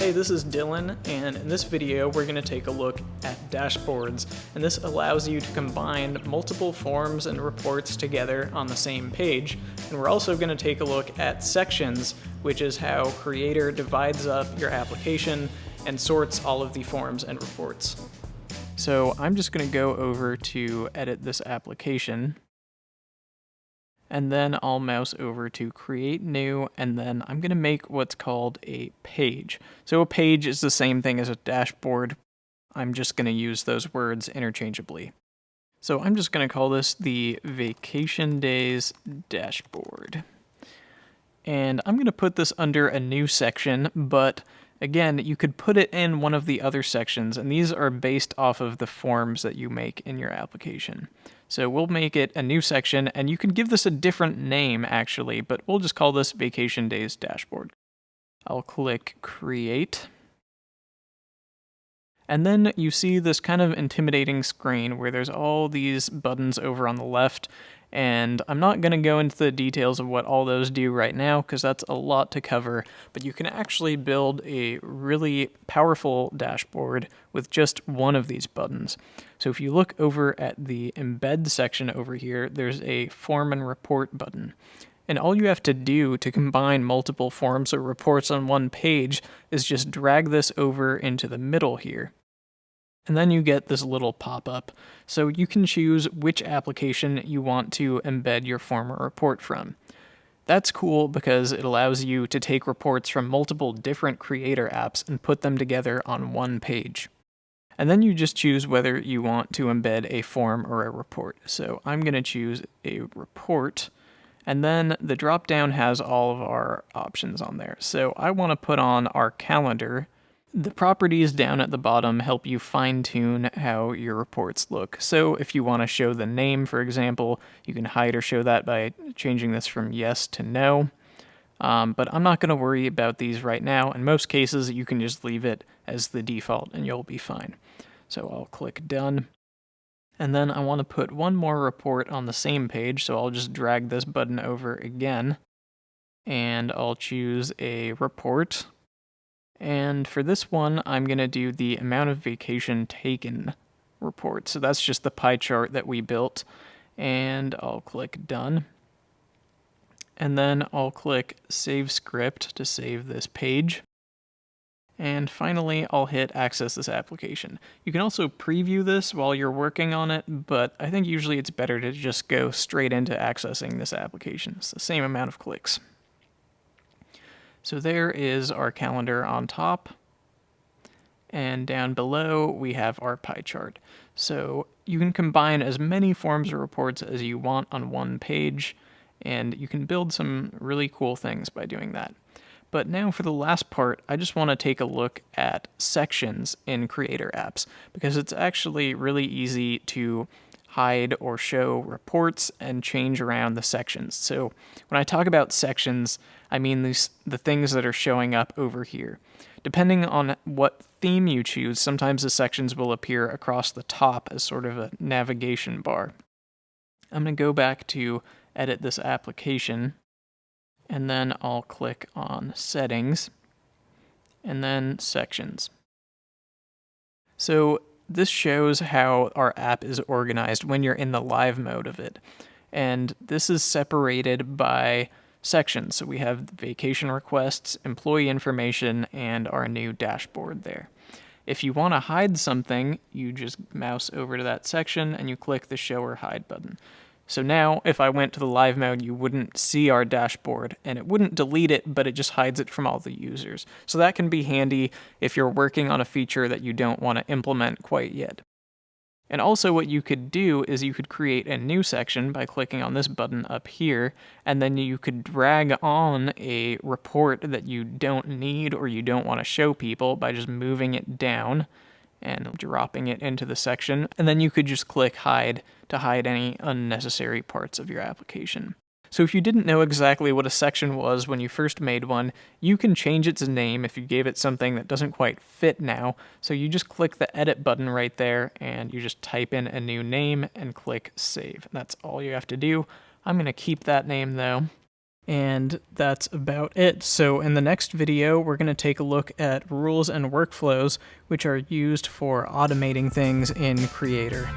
Hey, this is Dylan, and in this video we're going to take a look at dashboards, and this allows you to combine multiple forms and reports together on the same page. And we're also going to take a look at sections, which is how Creator divides up your application and sorts all of the forms and reports. So I'm just going to go over to edit this application, and then I'll mouse over to create new, and then I'm going to make what's called a page. So a page is the same thing as a dashboard. I'm just going to use those words interchangeably. So I'm just going to call this the Vacation Days Dashboard. And I'm going to put this under a new section, but again, you could put it in one of the other sections, and these are based off of the forms that you make in your application. So we'll make it a new section, and you can give this a different name actually, but we'll just call this Vacation Days Dashboard. I'll click Create. And then you see this kind of intimidating screen where there's all these buttons over on the left, and I'm not going to go into the details of what all those do right now because that's a lot to cover, but you can actually build a really powerful dashboard with just one of these buttons. So if you look over at the Embed section over here, there's a Form and Report button. And all you have to do to combine multiple forms or reports on one page is just drag this over into the middle here. And then you get this little pop-up, so you can choose which application you want to embed your form or report from. That's cool because it allows you to take reports from multiple different Creator apps and put them together on one page. And then you just choose whether you want to embed a form or a report. So I'm going to choose a report, and then the drop-down has all of our options on there. So I want to put on our calendar. The properties down at the bottom help you fine-tune how your reports look. So if you want to show the name, for example, you can hide or show that by changing this from yes to no. But I'm not going to worry about these right now. In most cases, you can just leave it as the default and you'll be fine. So I'll click Done. And then I want to put one more report on the same page, so I'll just drag this button over again. And I'll choose a report. And for this one, I'm going to do the amount of vacation taken report. So that's just the pie chart that we built. And I'll click Done. And then I'll click Save Script to save this page. And finally, I'll hit Access this application. You can also preview this while you're working on it, but I think usually it's better to just go straight into accessing this application. It's the same amount of clicks. So there is our calendar on top, and down below we have our pie chart. So you can combine as many forms or reports as you want on one page, and you can build some really cool things by doing that. But now for the last part, I just want to take a look at sections in Creator apps, because it's actually really easy to hide or show reports and change around the sections. So when I talk about sections, I mean the things that are showing up over here. Depending on what theme you choose, sometimes the sections will appear across the top as sort of a navigation bar. I'm going to go back to edit this application, and then I'll click on Settings, and then Sections. So this shows how our app is organized when you're in the live mode of it. And this is separated by sections. So we have vacation requests, employee information, and our new dashboard there. If you want to hide something, you just mouse over to that section and you click the Show or Hide button. So now, if I went to the live mode, you wouldn't see our dashboard, and it wouldn't delete it, but it just hides it from all the users. So that can be handy if you're working on a feature that you don't want to implement quite yet. And also what you could do is you could create a new section by clicking on this button up here, and then you could drag on a report that you don't need or you don't want to show people by just moving it down and dropping it into the section, and then you could just click Hide to hide any unnecessary parts of your application. So if you didn't know exactly what a section was when you first made one, you can change its name if you gave it something that doesn't quite fit now. So you just click the Edit button right there, and you just type in a new name and click Save. That's all you have to do. I'm going to keep that name though. And that's about it. So in the next video, we're going to take a look at rules and workflows, which are used for automating things in Creator.